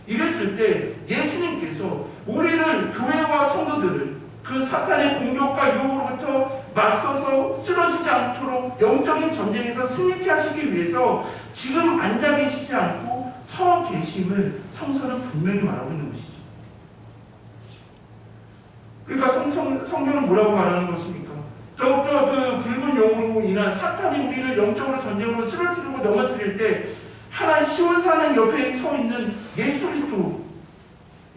이랬을 때 예수님께서 우리를 교회와 성도들을 그 사탄의 공격과 유혹으로부터 맞서서 쓰러지지 않도록 영적인 전쟁에서 승리케 하시기 위해서 지금 앉아 계시지 않고 서 계심을 성서는 분명히 말하고 있는 것이죠. 그러니까 성경은 뭐라고 말하는 것입니까? 더욱더 그 붉은 용으로 인한 사탄이 우리를 영적으로 전쟁으로 쓰러뜨리고 넘어뜨릴 때 하나님 시온산의 옆에 서 있는 예수 그리스도,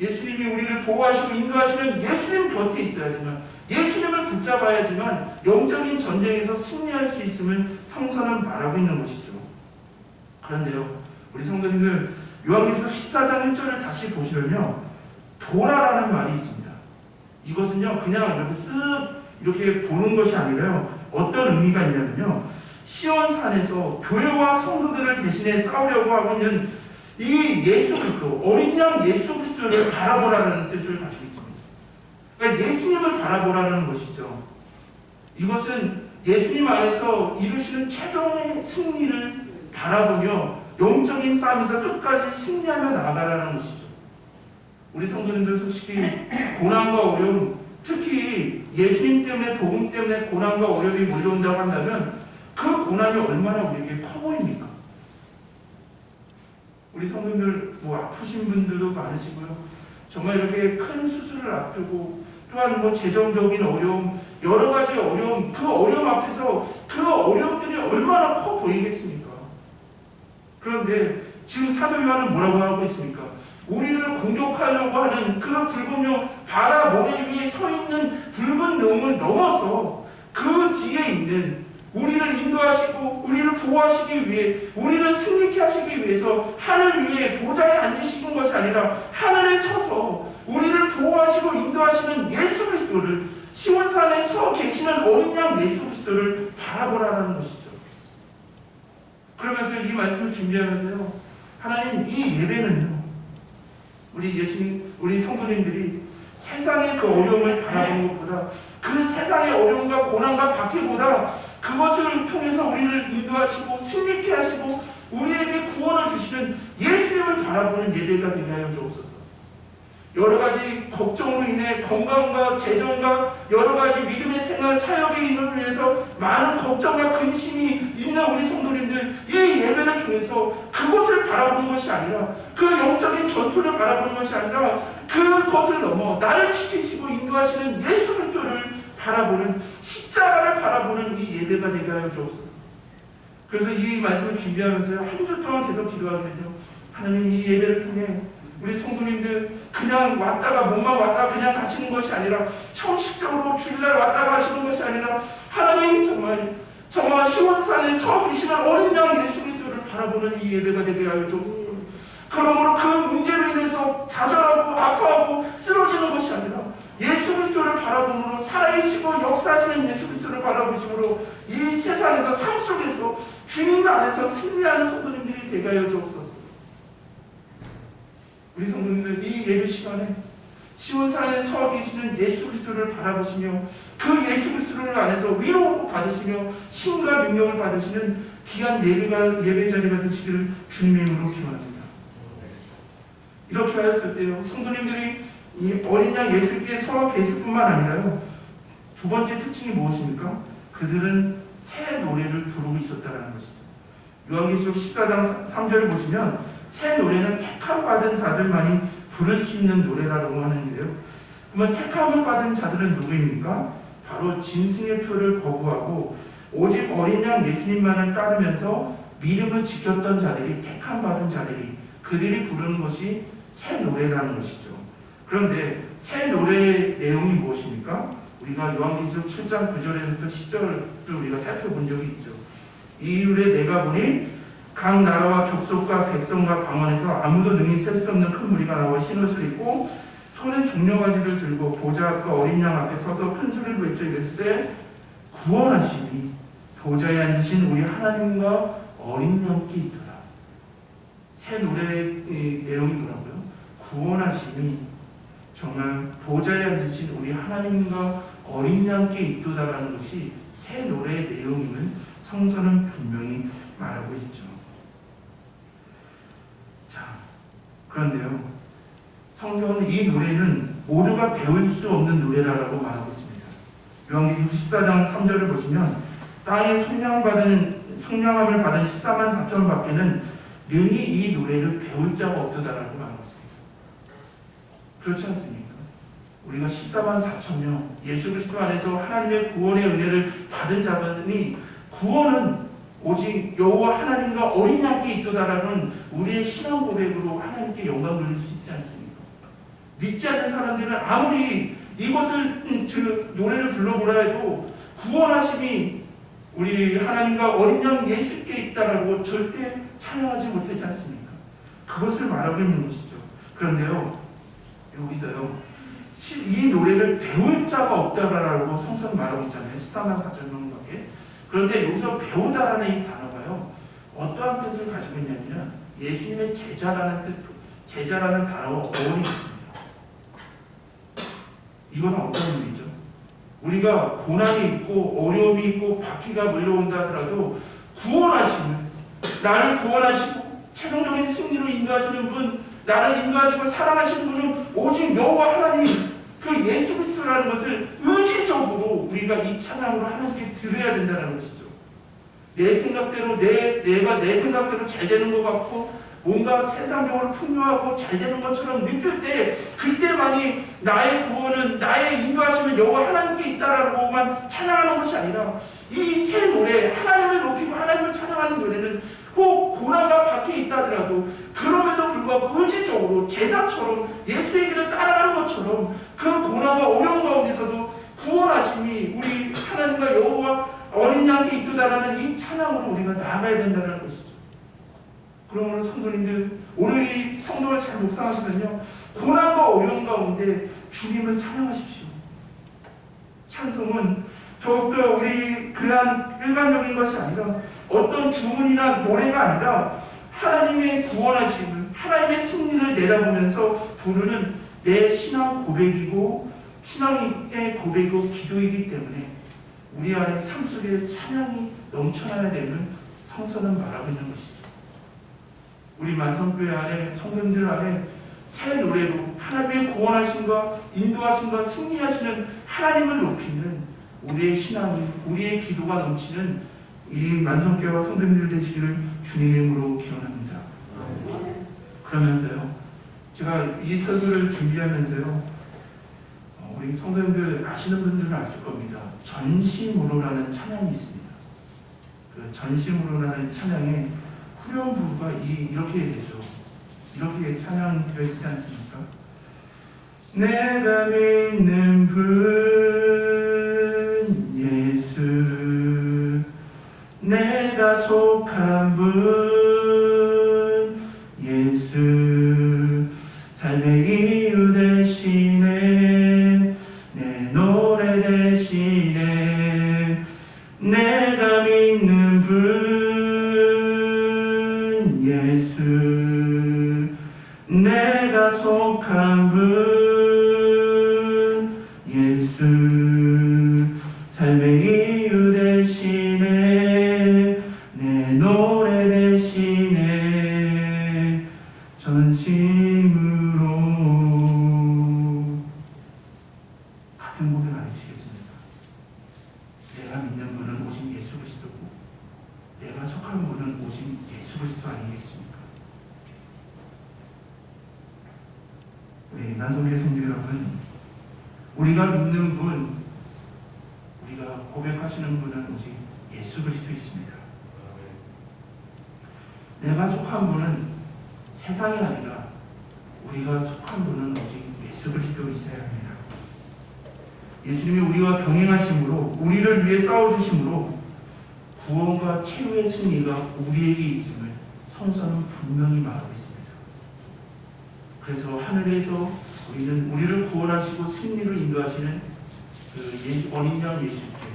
예수님이 우리를 보호하시고 인도하시는 예수님 곁에 있어야지만, 예수님을 붙잡아야지만 영적인 전쟁에서 승리할 수 있음을 성서는 말하고 있는 것이죠. 그런데요, 우리 성도님들 요한계시록 14장 1절을 다시 보시면요, 도라라는 말이 있습니다. 이것은요 그냥 이렇게 쓱 이렇게 보는 것이 아니라요, 어떤 의미가 있냐면요, 시온산에서 교회와 성도들을 대신해 싸우려고 하고 있는 이 예수 그리스도, 어린 양 예수 그리스도를 바라보라는 뜻을 가지고 있습니다. 그러니까 예수님을 바라보라는 것이죠. 이것은 예수님 안에서 이루시는 최종의 승리를 바라보며 영적인 싸움에서 끝까지 승리하며 나아가라는 것이죠. 우리 성도님들 솔직히 고난과 어려움, 특히 예수님 때문에, 복음 때문에 고난과 어려움이 몰려온다고 한다면 그 고난이 얼마나 우리에게 커 보입니까? 우리 성도님들 아프신 분들도 많으시고요. 정말 이렇게 큰 수술을 앞두고 또한 재정적인 어려움, 여러 가지 어려움, 그 어려움 앞에서 그 어려움들이 얼마나 커 보이겠습니까? 그런데 지금 사도 요한은 뭐라고 하고 있습니까? 우리를 공격하려고 하는 그 붉은 용, 바다 모래 위에 서 있는 붉은 용을 넘어서 그 뒤에 있는 우리를 인도하시고 우리를 보호하시기 위해, 우리를 승리케 하시기 위해서 하늘 위에 보좌에 앉으시는 것이 아니라 하늘에 서서 우리를 보호하시고 인도하시는 예수 그리스도를, 시온산에 서 계시는 어린 양 예수 그리스도를 바라보라는 것이죠. 그러면서 이 말씀을 준비하면서요, 하나님, 이 예배는요, 우리 성도님들이 세상의 그 어려움을 바라보는 것보다, 그 세상의 어려움과 고난과 박해보다 그것을 통해서 우리를 인도하시고 승리케 하시고 우리에게 구원을 주시는 예수님을 바라보는 예배가 되게 하여 주옵소서. 여러 가지 걱정으로 인해 건강과 재정과 여러 가지 믿음의 생활, 사역의 인을 위해서 많은 걱정과 근심이 있는 우리 성도님들, 이 예배를 통해서 그것을 바라보는 것이 아니라, 그 영적인 전투를 바라보는 것이 아니라 그것을 넘어 나를 지키시고 인도하시는 예수 그리스도를 바라보는, 십자가를 바라보는 이 예배가 되게 하여 주옵소서. 그래서 이 말씀을 준비하면서 한 주 동안 계속 기도하거든요. 하나님, 이 예배를 통해 우리 성도님들 그냥 왔다가 몸만 왔다가 그냥 가시는 것이 아니라, 형식적으로 주일날 왔다가 가시는 것이 아니라, 하나님 정말 시온산에 서 계시는 어린 양 예수 그리스도를 바라보는 이 예배가 되게 하여 주옵소서. 그러므로 그 문제로 인해서 좌절하고 아파하고 쓰러지는 것이 아니라 예수 그리스도를 바라봄으로, 살아계시고 역사하시는 예수 그리스도를 바라보심으로 이 세상에서, 삶 속에서 주님 안에서 승리하는 성도님들이 되게 하여 주옵소서. 우리 성도님들, 이 예배 시간에 시온산에 서 계시는 예수 그리스도를 바라보시며 그 예수 그리스도를 안에서 위로 받으시며 힘과 능력을 받으시는 귀한 예배 자리가 되시기를 주님의 이름으로 기원합니다. 이렇게 하였을 때요, 성도님들이 이 어린 양 예수께 서 계실 뿐만 아니라요, 두 번째 특징이 무엇입니까? 그들은 새 노래를 부르고 있었다는 것이죠. 요한계시록 14장 3절을 보시면 새 노래는 택함 받은 자들만이 부를 수 있는 노래라고 하는데요. 그러면 택함을 받은 자들은 누구입니까? 바로 짐승의 표를 거부하고 오직 어린 양 예수님만을 따르면서 믿음을 지켰던 자들이, 택함 받은 자들이, 그들이 부르는 것이 새 노래라는 것이죠. 그런데 새 노래의 내용이 무엇입니까? 우리가 요한계시록 7장 9절에서부터 10절을 우리가 살펴본 적이 있죠. 이후에 내가 보니 각 나라와 족속과 백성과 방언에서 아무도 능히 셀 수 없는 큰 무리가 나와 흰 옷을 입고 손에 종려가지를 들고 보좌 앞과 어린 양 앞에 서서 큰 소리를 외쳐 이르시되 구원하심이 보좌에 앉으신 우리 하나님과 어린 양께 있도다. 새 노래의 내용이 뭐라고요? 구원하심이 정말 보좌에 앉으신 우리 하나님과 어린 양께 있도다라는 것이 새 노래의 내용임을 성서는 분명히 말하고 있죠. 자, 그런데요, 성경은 이 노래는 모두가 배울 수 없는 노래라고 말하고 있습니다. 요한계시록 14장 3절을 보시면 땅에 성령함을 받은 14만 4천 밖에는 능히 이 노래를 배울 자가 없도다라고 말하고 있습니다. 그렇지 않습니까? 우리가 14만 4천명 예수 그리스도 안에서 하나님의 구원의 은혜를 받은 자분이 구원은 오직 여호와 하나님과 어린 양께 있도다라는 우리의 신앙 고백으로 하나님께 영광 돌릴 수 있지 않습니까? 믿지 않는 사람들은 아무리 이것을 노래를 불러보라 해도 구원하심이 우리 하나님과 어린 양 예수께 있다라고 절대 찬양하지 못하지 않습니까? 그것을 말하고 있는 것이죠. 그런데요, 여기서요, 이 노래를 배울 자가 없다라고 성서는 말하고 있잖아요. 14만 4천 명밖에. 그런데 여기서 배우다라는 이 단어가요, 어떠한 뜻을 가지고 있냐면 예수님의 제자라는 단어와 어원이 있습니다. 이건 어떤 의미죠? 우리가 고난이 있고 어려움이 있고 바퀴가 물려온다 하더라도 구원하시는, 나를 구원하시고 최종적인 승리로 인도하시는 분, 나를 인도하시고 사랑하시는 분은 오직 여호와 하나님, 그 예수 그리스도라는 것을 의지적으로 우리가 이 찬양으로 하나님께 드려야 된다는 것이죠. 내 생각대로 내가 내 생각대로 잘 되는 것 같고 뭔가 세상적으로 풍요하고 잘 되는 것처럼 느낄 때 그때만이 나의 구원은, 나의 인도하심은 여호와 하나님께 있다라고만 찬양하는 것이 아니라 이 새 노래, 하나님을 높이고 하나님을 찬양하는 노래는 혹 고난과 밖에 있다 하더라도 그럼에도 불구하고 의지적으로 제자처럼 예수의 길을 따라가는 것처럼 그 고난과 어려움 가운데서도 구원하심이 우리 하나님과 여호와 어린 양께 있도다라는 이 찬양으로 우리가 나아가야 된다는 것이죠. 그러므로 성도님들, 오늘 이 성도를 잘 묵상하시면요, 고난과 어려움 가운데 주님을 찬양하십시오. 찬송은 더욱더 우리 그러한 일반적인 것이 아니라 어떤 주문이나 노래가 아니라 하나님의 구원하심을, 하나님의 승리를 내다보면서 부르는 내 신앙 고백이고 신앙의 고백이고 기도이기 때문에 우리 안에 삶 속에 찬양이 넘쳐나야 되는 성서는 말하고 있는 것이죠. 우리 만성교회 안에, 성도님들 안에 새 노래로 하나님의 구원하심과 인도하심과 승리하시는 하나님을 높이는 우리의 신앙이, 우리의 기도가 넘치는 이 만성교회와 성도님들 되시기를 주님의 이름으로 기원합니다. 그러면서요, 제가 이 설교를 준비하면서요, 우리 성도님들 아시는 분들은 아실 겁니다. 전심으로라는 찬양이 있습니다. 그 전심으로라는 찬양의 후렴부가 이렇게 되죠. 이렇게 찬양 드려지지 않습니까? 내가 믿는 분 예수, 내가 속한 분 예수, 삶의 이유 대신에 내 노래 대신에 내가 믿는 분 예수, 내가 속한 분 예수, 삶의 이유 대신에 내 노래 대신에 전심으로. 같은 고백 아니시겠습니까? 내가 믿는 분은 오직 예수 그리스도고 내가 속한 분은 오직 예수 그리스도 아니겠습니까? 우리 만성교회 성도 여러분, 우리가 믿는 분, 우리가 고백하시는 분은 오직 예수 그리스도 있습니다. 내가 속한 분은 세상이 아니라 우리가 속한 분은 오직 예수 그리스도 있어야 합니다. 예수님이 우리와 병행하심으로 우리를 위해 싸워주심으로 구원과 최후의 승리가 우리에게 있음을 성서는 분명히 말하고 있습니다. 그래서 하늘에서 우리를 구원하시고 승리를 인도하시는 그 어린 양 예수께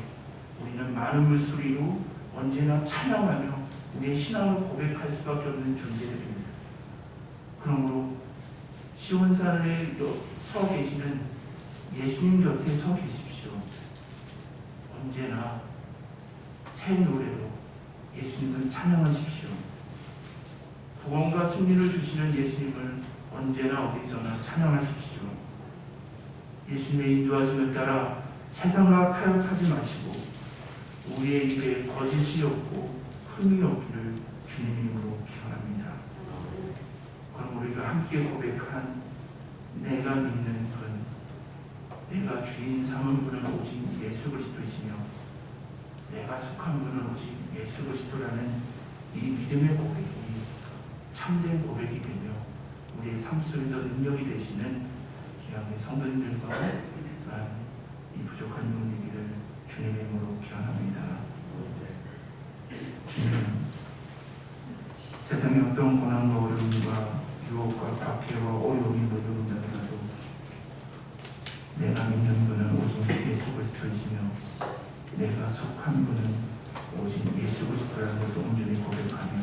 우리는 많은 물소리로 언제나 찬양하며 우리의 신앙을 고백할 수밖에 없는 존재들입니다. 그러므로 시온산에 서 계시는 예수님 곁에 서 계십시오. 언제나 새 노래로 예수님을 찬양하십시오. 구원과 승리를 주시는 예수님을 언제나 어디서나 찬양하십시오. 예수님의 인도하심을 따라 세상과 타협하지 마시고 우리의 입에 거짓이 없고 흠이 없기를 주님 이름으로 기원합니다. 그럼 우리가 함께 고백한 내가 믿는 분, 내가 주인 삼은 분은 오직 예수 그리스도이시며 내가 속한 분은 오직 예수 그리스도라는 이 믿음의 고백이 참된 고백이 되며 우리의 삶 속에서 능력이 되시는 귀하의 성도님들과 이 부족한 용기를 주님의 이름으로 기원합니다. 주님, 세상의 어떤 고난과 어려움과 유혹과 박해와 어려움이 몰려온다더라도 내가 믿는 분은 오직 예수 그리스도이시며 내가 속한 분은 오직 예수 그리스도라는 것을 온전히 고백하며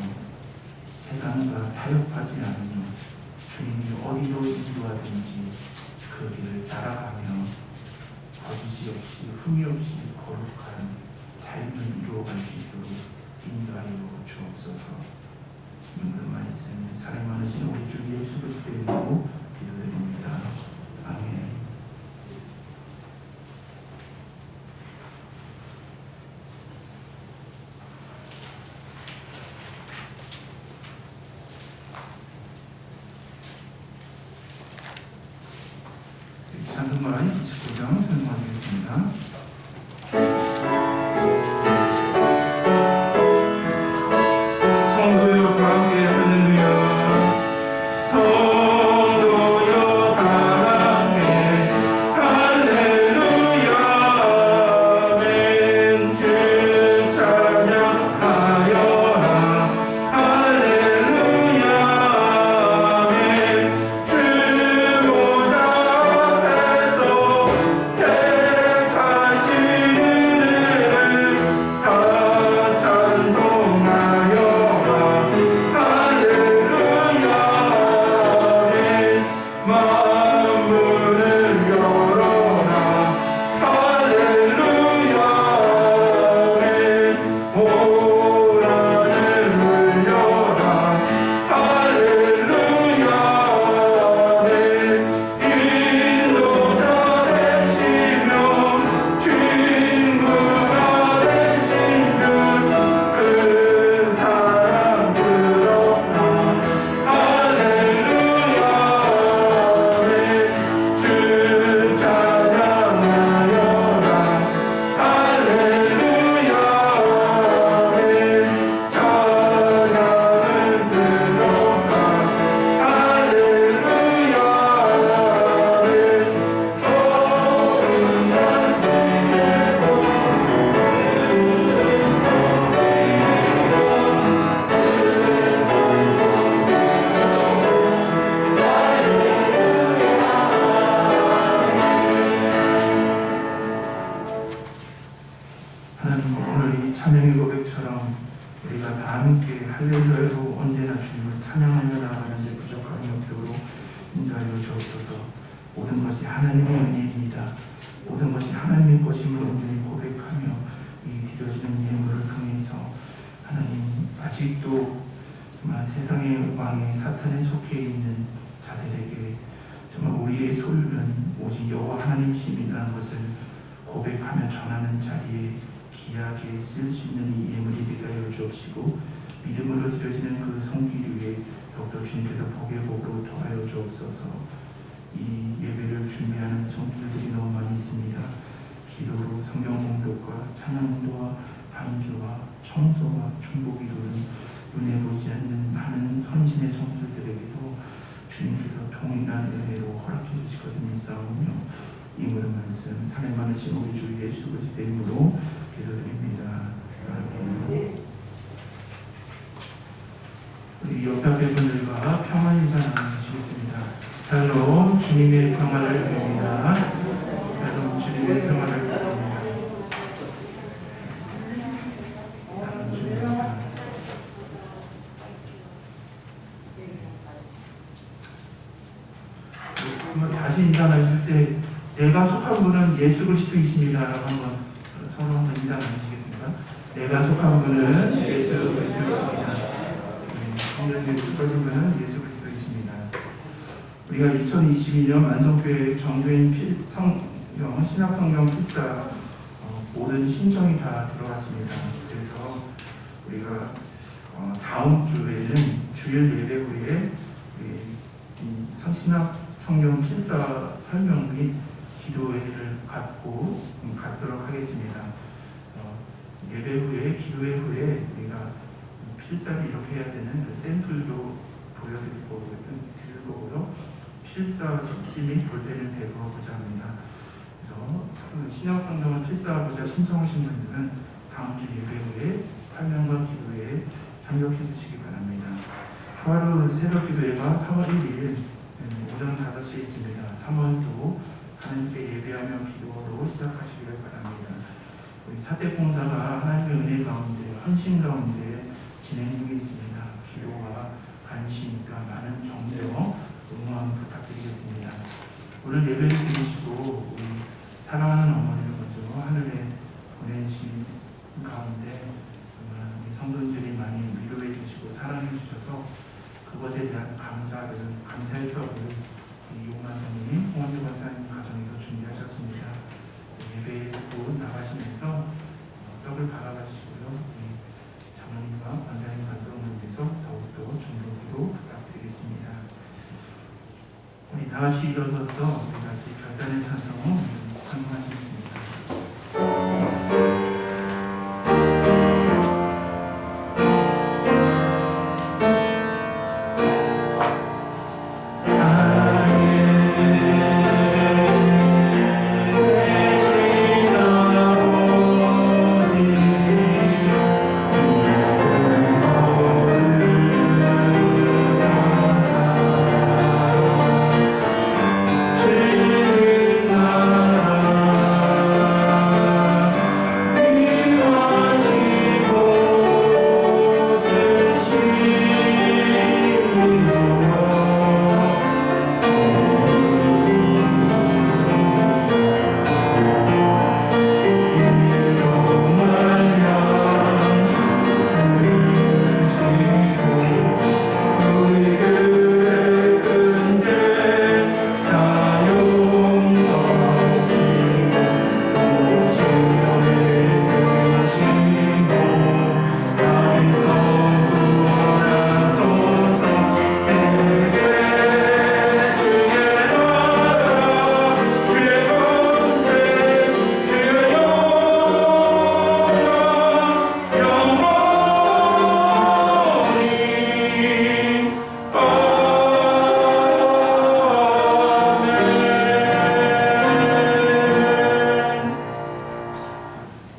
세상과 타협하지 않으며 주님이 어디로 인도하든지 그 길을 따라가며 거짓이 없이 흠이 없이 거룩한 삶을 이루어갈 수 있도록 인도하여 주옵소서. 오늘 말씀 사랑 많으신 우리 주 예수 그리스도의 이름으로 기도드립니다. 아멘. 찬송가 29장 선포하겠습니다. 성도여 다 함께 할렐루야. 성도여 다 함께 할렐루야. 아멘. 주 찬양하여라. 할렐루야. 아멘. 주 보좌 앞에서 택하신 은혜를 다 찬송하여라. 만물을 열어라. 할렐루야. 아멘. 오란을 울려라. 할렐루야. 아멘. 인도자 되시며 친구가 되신 주 그 사랑 들었나. 할렐루야. 아멘. 주 찬양하여라. 할렐루야. 아멘. 찬양은 들었다. 할렐루야. 아멘. 어른 날 주에서 하나님, 오늘 이 찬양의 고백처럼 우리가 다 함께 할렐루야로 언제나 주님을 찬양하며 나아가는 데 부족함이 없도록 인도하여 주옵소서. 모든 것이 하나님의 은혜입니다. 모든 것이 하나님의 것임을 온전히 고백하며 이 드려지는 예물을 통해서 하나님, 아직도 정말 세상의 왕의 사탄에 속해 있는 자들에게 정말 우리의 소유는 오직 여호와 하나님이시라는 것을 고백하며 전하는 자리에 귀하게 쓸 수 있는 이 예물이 되게 하여 주옵시고 믿음으로 드려지는 그 손길 위에 더욱더 주님께서 복의 복으로 더하여 주옵소서. 이 예배를 준비하는 손길들이 너무 많이 있습니다. 기도로 성경 공독과 찬양 공도와 반주와 청소와 중보 기도는 눈에 보이지 않는 많은 선신의 손길들에게도 주님께서 통일한 은혜로 허락해 주실 것을 믿사오며 이 모든 말씀 사랑 많으신 우리 주 예수 그리스도의 이름으로 기도드립니다. 아멘. 우리 옆에 앞에 분들과 평화 인사 나누시겠습니다. 샬롬, 주님의 평화를 드립니다. 샬롬, 주님의 평화를 드립니다. 다시 인사 나누실 때 내가 속한 분은 예수 그리스도이십니다라고 한번 서로 한번 인사 나누시겠습니까? 내가 속한 분은 예수 그리스도이십니다. 성령님의 속하신 분은 예수 그리스도이십니다. 우리가 2022년 만성교회 정교인 성경 신학성경 필사 모든 신청이 다 들어갔습니다. 그래서 우리가 다음 주에는 주일 예배 후에 신학 성경 필사 설명 및 기도회를 갖도록 하겠습니다. 예배 후에 기도회 후에 우리가 필사를 이렇게 해야 되는 샘플도 보여드릴 거고요. 필사 숙지 및 볼펜을 배워보자 합니다. 그래서 신약 성경을 필사하고자 신청하신 분들은 다음 주 예배 후에 설명과 기도회에 참여해 주시기 바랍니다. 초하루 새벽 기도회가 3월 1일 오전 5시에 있습니다. 3월도 하나님께 예배하며 기도로 시작하시기를 바랍니다. 우리 사대봉사가 하나님의 은혜 가운데 헌신 가운데 진행 중에 있습니다. 기도와 관심과 많은 격려 응원 부탁드리겠습니다. 오늘 예배를 드리시고 우리 사랑하는 어머니를 먼저 하늘에 보내신 가운데 우리 성도님들이 많이 위로해 주시고 사랑해 주셔서 그것에 대한 감사의 떡을 이용하더니 홍원주 권사님 가정에서 준비하셨습니다. 예배에 곧 나가시면서 떡을 바라봐주시고요. 장로님과 권사님 가정을 위해서 더욱더 중보기도 부탁드리겠습니다. 우리 다 같이 일어서서 우리 같이 결단의 찬송을 찬송하시겠습니다.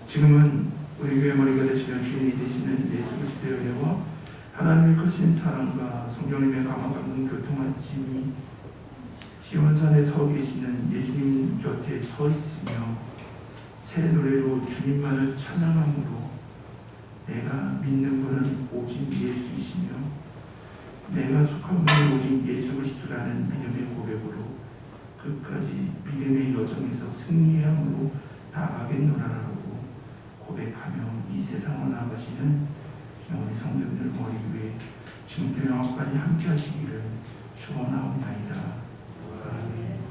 지금은 우리 교회 머리가 되시며 주인이 되시는 예수 그리스도의 은혜와 하나님의 크신 사랑과 성령님의 강화 감동 교통하심이 시온산에 서 계시는 예수님 곁에 서 있으며 새 노래로 주님만을 찬양함으로 내가 믿는 분은 오직 예수이시며 내가 속한 분은 오직 예수 그리스도라는 믿음의 고백으로 끝까지 믿음의 여정에서 승리함으로 나아가겠노라라고 고백하며 이 세상을 나아가시는 우리 성도들 머리 위에 지금부터 영원까지 함께 하시기를 축원하옵나이다. 아멘.